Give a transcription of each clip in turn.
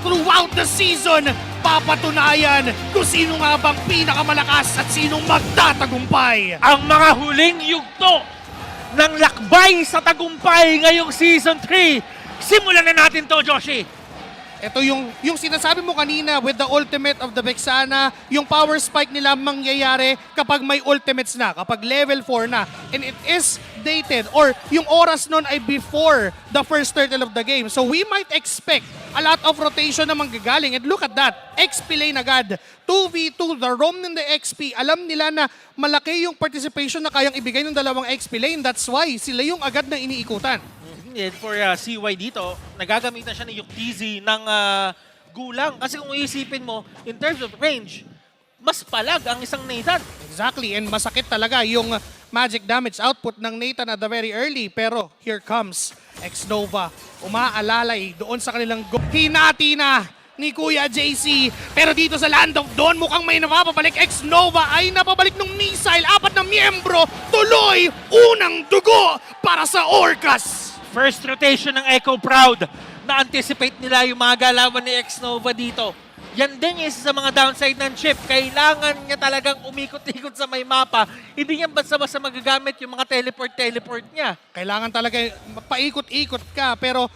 throughout the season, papatunayan kung sino nga bang pinakamalakas at sinong magtatagumpay. Ang mga huling yugto ng lakbay sa tagumpay ngayong Season 3. Simulan na natin to, Joshi. Ito yung sinasabi mo kanina with the ultimate of the Vexana, yung power spike nila mangyayari kapag may ultimates na, kapag level 4 na. And it is dated or yung oras nun ay before the first turtle of the game. So we might expect a lot of rotation na manggagaling. And look at that, XP lane agad. 2v2, the Rom ng the XP. Alam nila na malaki yung participation na kayang ibigay ng dalawang XP lane. That's why sila yung agad na iniikutan. And for CY dito, nagagamitan siya ni Yuktzi ng gulang. Kasi kung iisipin mo, in terms of range, mas palag ang isang Nathan. Exactly, and masakit talaga yung magic damage output ng Nathan at the very early. Pero here comes X-Nova. Umaalalay doon sa kanilang hinati na ni Kuya JC. Pero dito sa Land of Dawn, mukhang may napapabalik. X-Nova ay napabalik ng missile. 4 na miyembro, tuloy, unang dugo para sa Orcas. First rotation ng Echo Proud. Na-anticipate nila yung mga galawan ni X-Nova dito. Yan din yung isa sa mga downside ng chip. Kailangan niya talagang umikot-ikot sa may mapa. Hindi niya basta-basta magagamit yung mga teleport niya. Kailangan talaga paikot-ikot ka. Pero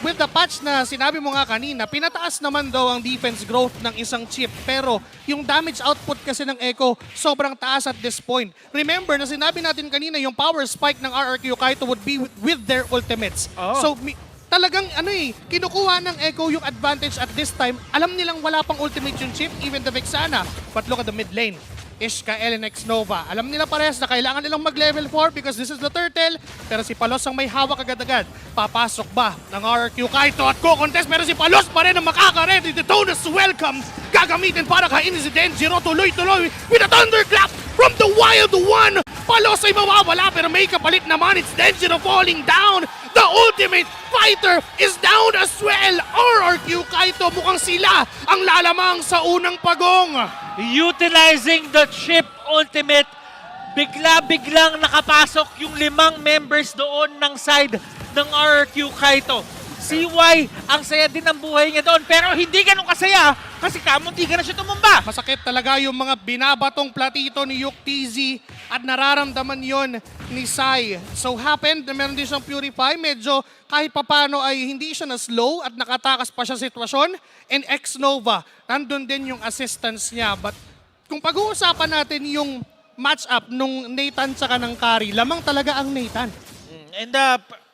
with the patch na sinabi mo nga kanina, pinataas naman daw ang defense growth ng isang chip. Pero yung damage output kasi ng Echo, sobrang taas at this point. Remember na sinabi natin kanina, yung power spike ng RRQ Kaito would be with their ultimates. Oh. So talagang kinukuha ng Echo yung advantage at this time. Alam nilang wala pang ultimate yung chip, even the Vexana. But look at the mid lane. Ishkael and X-Nova. Alam nila parehas na kailangan nilang mag-level 4 because this is the turtle. Pero si Palos ang may hawak agad-agad. Papasok ba ng RRQ Kaito at ko-contest? Pero si Palos pa rin ang makaka-ready. The Tonus welcome. Gagamitin para kainin si Denjiro. Tuloy-tuloy with a thunderclap from the Wild One. Palos ay mawawala pero may kapalit naman. It's Denjiro falling down. The ultimate fighter is down as well. RRQ Kaito mukhang sila ang lalamang sa unang pagong. Utilizing the chip ultimate, bigla-biglang nakapasok yung 5 members doon ng side ng RRQ Kaito. CY, ang saya din ang buhay niya doon, pero hindi ganun kasaya kasi kamunti ka na siya tumumba. Masakit talaga yung mga binabatong platito ni Yuktzi at nararamdaman yon ni Sai. So happened na meron din siyang Purify, medyo kahit papano ay hindi siya na slow at nakatakas pa siya sitwasyon. And X-Nova, nandun din yung assistance niya. But kung pag-uusapan natin yung match-up nung Nathan tsaka ng Kari, lamang talaga ang Nathan. And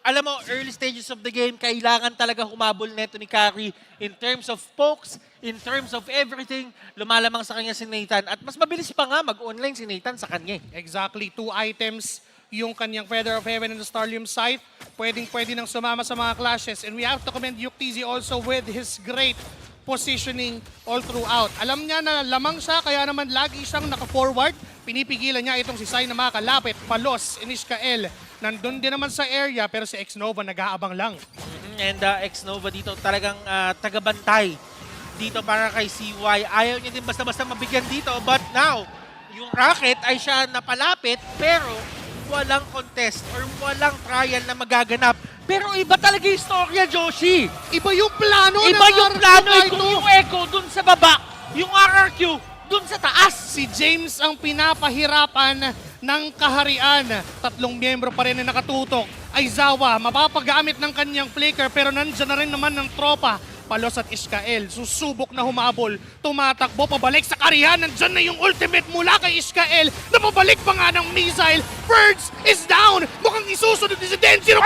alam mo, early stages of the game, kailangan talaga humabol neto ni Kari in terms of pokes, in terms of everything, lumalamang sa kanya si Nathan. At mas mabilis pa nga mag-online si Nathan sa kanya. Exactly, 2 items yung kanyang Feather of Heaven and the Starlium Sight. Pwedeng-pwede nang sumama sa mga clashes. And we have to commend Yuktzi also with his great positioning all throughout. Alam niya na lamang siya, kaya naman lagi siyang naka-forward. Pinipigilan niya itong si Sai na makakalapit. Palos, Inishkael, nandun din naman sa area, pero si X-Nova nag-aabang lang. And X-Nova dito talagang tagabantay dito para kay CY. Ayaw niya din basta-basta mabigyan dito. But now, yung Rocket ay siya napalapit, pero walang contest or walang trial na magaganap. Pero iba talaga yung storya, Joshi. Iba yung plano Iba ng yung RRQ plano eh, Kaito. kung yung Echo dun sa baba, yung RRQ dun sa taas. Si James ang pinapahirapan ng kaharian. 3 miyembro pa rin na nakatutok. Aizawa, mapapagamit ng kanyang flicker pero nandyan na rin naman ng tropa. Palos at Ishkael, susubok na humabol. Tumatakbo, pabalik sa karihan. Nandyan na yung ultimate mula kay Ishkael. Napabalik pa nga ng missile. Birds is down. Mukhang isusunod ni si Denjiro.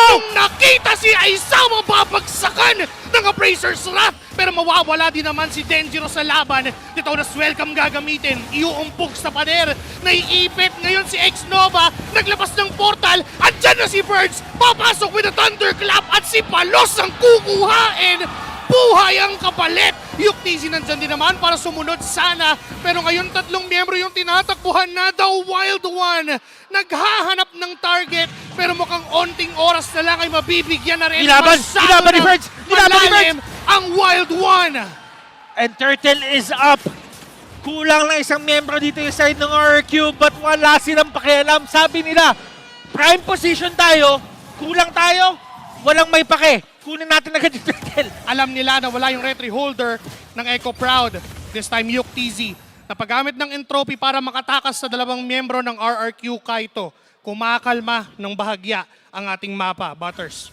Nung nakita si Aizawa, babagsakan ng Appraiser's Wrath. Pero mawawala din naman si Denjiro sa laban. Dito na welcome gagamitin. Iuumpog sa pader. Naiipit ngayon si X-Nova. Naglabas ng portal. Andyan na si Birds. Papasok with a thunderclap. At si Palos ang kukuhain. Buhay ang kapalit. Yuktzi nandyan din naman para sumunod sana. Pero ngayon 3 miyembro yung tinatakbuhan na. The Wild One. Naghahanap ng target. Pero mukhang onting oras na lang ay mabibigyan na rin. Nilaban ni Birds! Nilaban ni Birds! Ang Wild One. And Turtle is up. Kulang lang isang miyembro dito yung side ng RRQ but wala silang pakialam. Sabi nila, prime position tayo, kulang tayo, walang may pake. kunin natin agad yung turtle. Alam nila na wala yung retry holder ng Echo Proud. This time, Yuk TZ. Napagamit ng entropy para makatakas sa dalawang miyembro ng RRQ Kaito. Kumakalma ng bahagya ang ating mapa, Butters.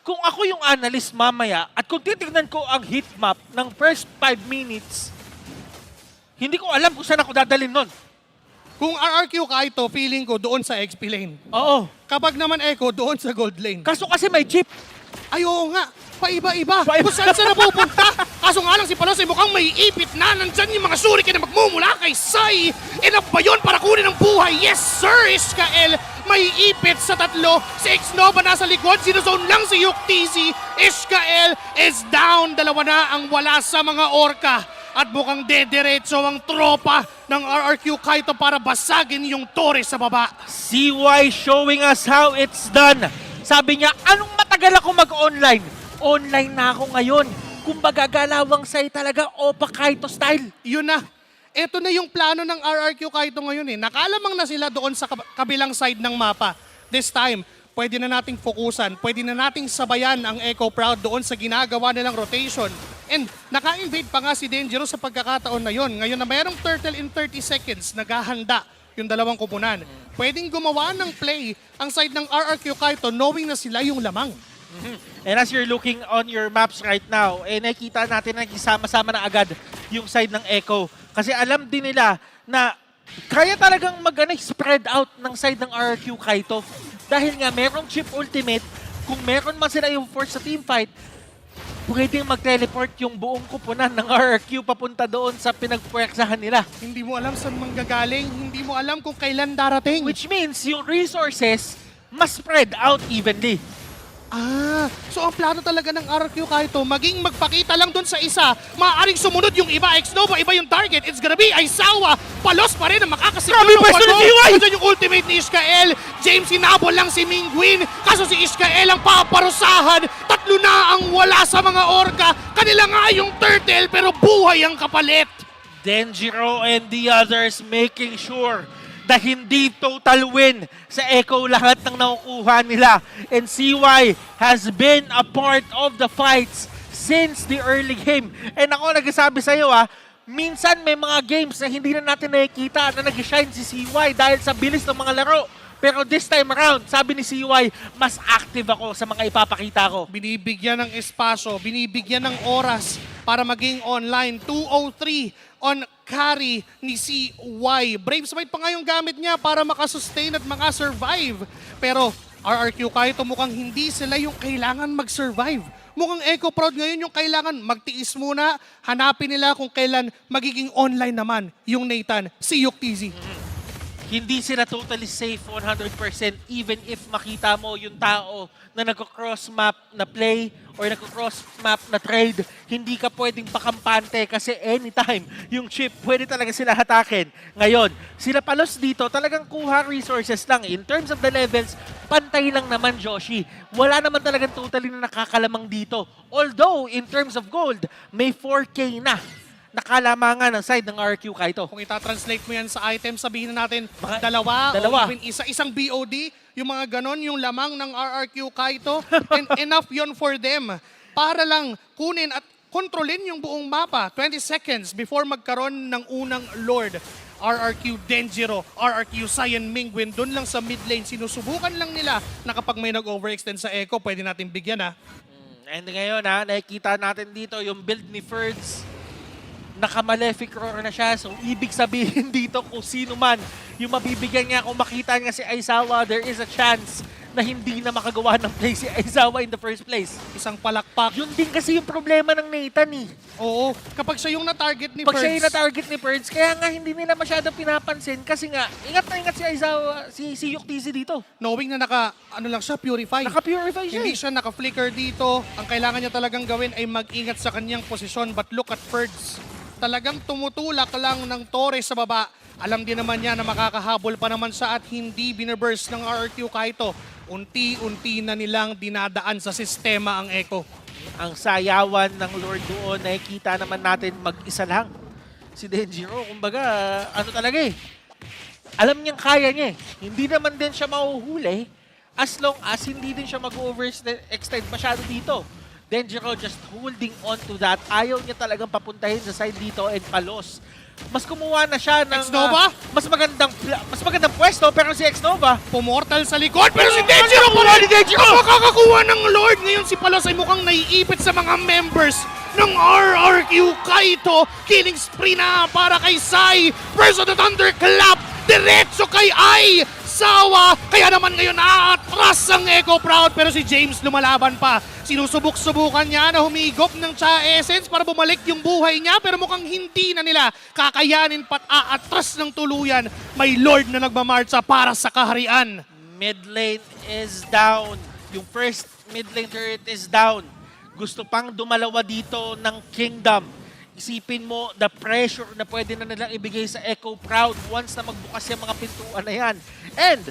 Kung ako yung analyst mamaya at kung titignan ko ang heat map ng first 5 minutes, hindi ko alam kung saan ako dadalhin nun. Kung RRQ Kaito, feeling ko doon sa XP lane. Oo. Kapag naman Echo, doon sa gold lane. Kaso kasi may chip. Ay, oo nga. Paiba-iba. Paiba. Kung saan saan napupunta. Kaso nga lang si Palos ay mukhang may ipit na. Nandyan yung mga shuriken na magmumula kay Sai. Enough ba yun para kunin ang buhay? Yes, sir, Iskael. May ipit sa tatlo. Si Xnova nasa likod. Sinozone lang si Yuk TZ. Iskael is down. Dalawa na ang wala sa mga orka. At mukhang dederetso ang tropa ng RRQ Kaito para basagin yung torre sa baba. CY showing us how it's done. Sabi niya, anong matagal ako mag-online? Online na ako ngayon. Kumbaga galawang say talaga, Opa Kaito style. Yun na. Ito na yung plano ng RRQ Kaito ngayon eh. Nakalamang na sila doon sa kabilang side ng mapa. This time, pwede na nating fokusan, pwede na nating sabayan ang Echo Proud doon sa ginagawa nilang rotation. And naka-invade pa nga si Dangerous sa pagkakataon na yon. Ngayon na mayroong turtle in 30 seconds, naghahanda yung dalawang kupunan. Pwedeng gumawa ng play ang side ng RRQ Kaito knowing na sila yung lamang. And as you're looking on your maps right now, nakikita natin na nagsama-sama na agad yung side ng Echo. Kasi alam din nila na kaya talagang spread out ng side ng RRQ Kaito. Dahil nga merong chip ultimate, kung meron man sila yung force sa teamfight, pwedeng mag-teleport yung buong kupunan ng RRQ papunta doon sa pinagpuwerksahan nila. Hindi mo alam saan manggagaling, hindi mo alam kung kailan darating. Which means yung resources must spread out evenly. So ang plano talaga ng RRQ Kaito, maging magpakita lang dun sa isa, maaaring sumunod yung iba, Xnova, iba yung target, it's gonna be Aizawa, Palos pa rin ang makakasiguro. Grabe, pwesto ni CY! Nandiyan yung ultimate ni Iskael, James hinabol lang si Mingguin, kaso si Iskael ang paparusahan, tatlo na ang wala sa mga orka, kanila nga yung turtle pero buhay ang kapalit. Denjiro and the others making sure na hindi total win sa Echo lahat ng nakukuha nila. And CY has been a part of the fights since the early game. And ako nagsasabi sa'yo minsan may mga games na hindi na natin nakikita na nag-shine si CY dahil sa bilis ng mga laro. Pero this time around, sabi ni CY, mas active ako sa mga ipapakita ko. Binibigyan ng espasyo, binibigyan ng oras para maging online. 203 on carry ni CY. Brave Smite pa nga yung gamit niya para makasustain at makasurvive. Pero RRQ Kaito mukhang hindi sila yung kailangan mag-survive. Mukhang Echo Proud ngayon yung kailangan magtiis muna. Hanapin nila kung kailan magiging online naman yung Nathan, si Yuk TZ. Hindi sila totally safe 100% even if makita mo yung tao na nagko-cross map na play or nagko-cross map na trade. Hindi ka pwedeng pakampante kasi anytime yung chip pwede talaga sila hatakin. Ngayon, sila Palos dito talagang kuha resources lang. In terms of the levels, pantay lang naman Joshi. Wala naman talagang totally na nakakalamang dito. Although, in terms of gold, may 4K na nakalamangan ng side ng RRQ Kaito. Kung itatranslate mo yan sa item, sabihin na natin Baka- dalawa. dalawa. O even isang BOD, yung mga ganon, yung lamang ng RRQ Kaito, and enough yon for them para lang kunin at kontrolin yung buong mapa 20 seconds before magkaroon ng unang Lord. RRQ Denjiro, RRQ Cyan Mingguin, doon lang sa mid lane, sinusubukan lang nila na kapag may nag-overextend sa Echo, pwede natin bigyan And ngayon nakikita natin dito yung build ni Ferds. Naka-malefic roar na siya. So, ibig sabihin dito kung sino man yung mabibigyan niya, kung makita niya si Aizawa, there is a chance na hindi na makagawa ng play si Aizawa in the first place. Isang palakpak. Yun din kasi yung problema ng Nathan Oo, kapag siya yung na-target ni Pag siya Ferds. yung na-target ni Ferds, kaya nga hindi nila masyado pinapansin kasi nga, ingat na ingat si Aizawa, si Yuk TZ dito. Knowing na lang siya, purify. Naka-purify siya Hindi siya naka-flicker dito. Ang kailangan niya talagang gawin ay mag-ingat sa kanyang posisyon. But look at Ferds. Talagang tumutulak lang ng Torres sa baba. Alam din naman niya na makakahabol pa naman siya at hindi binaburst ng RRQ Kaito. Unti-unti na nilang dinadaan sa sistema ang Echo. Ang sayawan ng Lord doon, nakikita naman natin mag-isa lang. Si Denjiro, kumbaga, ano talaga alam niyang kaya niya Hindi naman din siya mahuhuli. as long as hindi din siya mag-overextend masyado dito. Denjiro just holding on to that. Ayaw niya talagang papuntahin sa side dito and Palos. Mas kumuha na siya ng Xnova? mas magandang pwesto, pero si Xnova Pumortal sa likod, pero si Denjiro pa rin! Makakakuha ng Lord! Ngayon si Palos ay mukhang naiipit sa mga members ng RRQ Kaito. Killing spree na para kay Sai. First on the Thunderclap! Diretso kay Ai! Sawa! Kaya naman ngayon aatras ang Echo Proud, pero si James lumalaban pa. Sinusubok-subukan niya na humigop ng Cha Essence para bumalik yung buhay niya, pero mukhang hindi na nila kakayanin pat aatras ng tuluyan. May Lord na nagmamarcha para sa kaharian. Mid lane is down. Yung first mid lane turret is down. Gusto pang dumalawa dito ng Kingdom. Isipin mo the pressure na pwede na nilang ibigay sa Echo Proud once na magbukas yung mga pintuan na yan. And,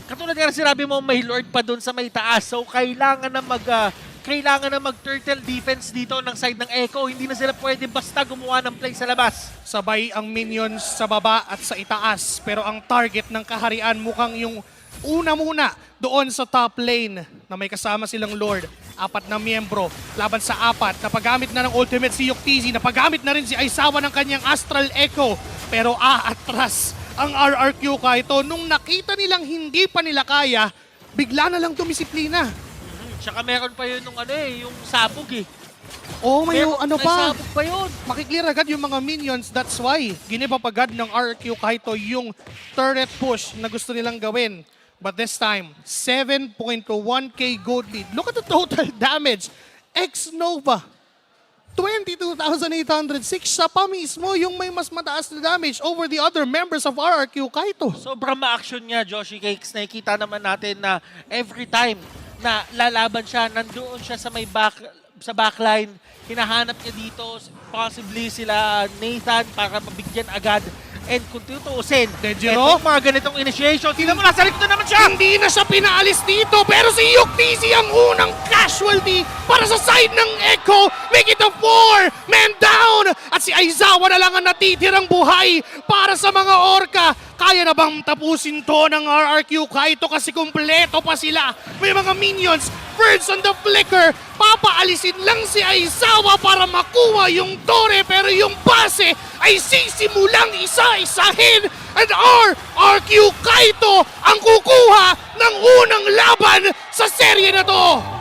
katulad nga sinabi mo, may Lord pa dun sa may taas. So, kailangan na mag-turtle defense dito ng side ng Echo. Hindi na sila pwede basta gumawa ng play sa labas. Sabay ang minions sa baba at sa itaas, pero ang target ng kaharian mukhang yung una muna doon sa top lane na may kasama silang Lord. 4 na miyembro laban sa 4. Napagamit na ng ultimate si Yuktizzy. Napagamit na rin si Aizawa ng kanyang Astral Echo. Pero aatras ang RRQ Kaito. Nung nakita nilang hindi pa nila kaya, bigla na lang dumisiplina. Tsaka meron pa yun yung sabog eh. Oh, may Meron- ano may pa. sabog pa yun. Makiklear agad yung mga minions. That's why ginipapagad ng RRQ Kaito yung turret push na gusto nilang gawin. But this time, 7.1k gold lead. Look at the total damage. Xnova, 22,806. Siya pa mismo yung may mas mataas na damage over the other members of RRQ Kaito. Sobrang ma-action niya, Joshi Cakes. Nakikita naman natin na every time na lalaban siya, nandoon siya sa sa backline. Hinahanap niya dito, possibly sila Nathan para mabigyan agad. And kung tutuusin, Denjiro? etong mga ganitong initiation, tingnan mo, nasa likod na naman siya! Hindi na siya pinaalis dito, pero si Yuktizzy ang unang casualty para sa side ng Echo. Make it a 4-man down! At si Aizawa na lang ang natitirang buhay para sa mga Orca. Kaya na bang tapusin to ng RRQ Kaito kasi kumpleto pa sila? May mga minions, birds on the flicker. Papaalisin lang si Aizawa para makuha yung tore, pero yung base ay sisimulang isa-isahin. And RRQ Kaito ang kukuha ng unang laban sa serye na to.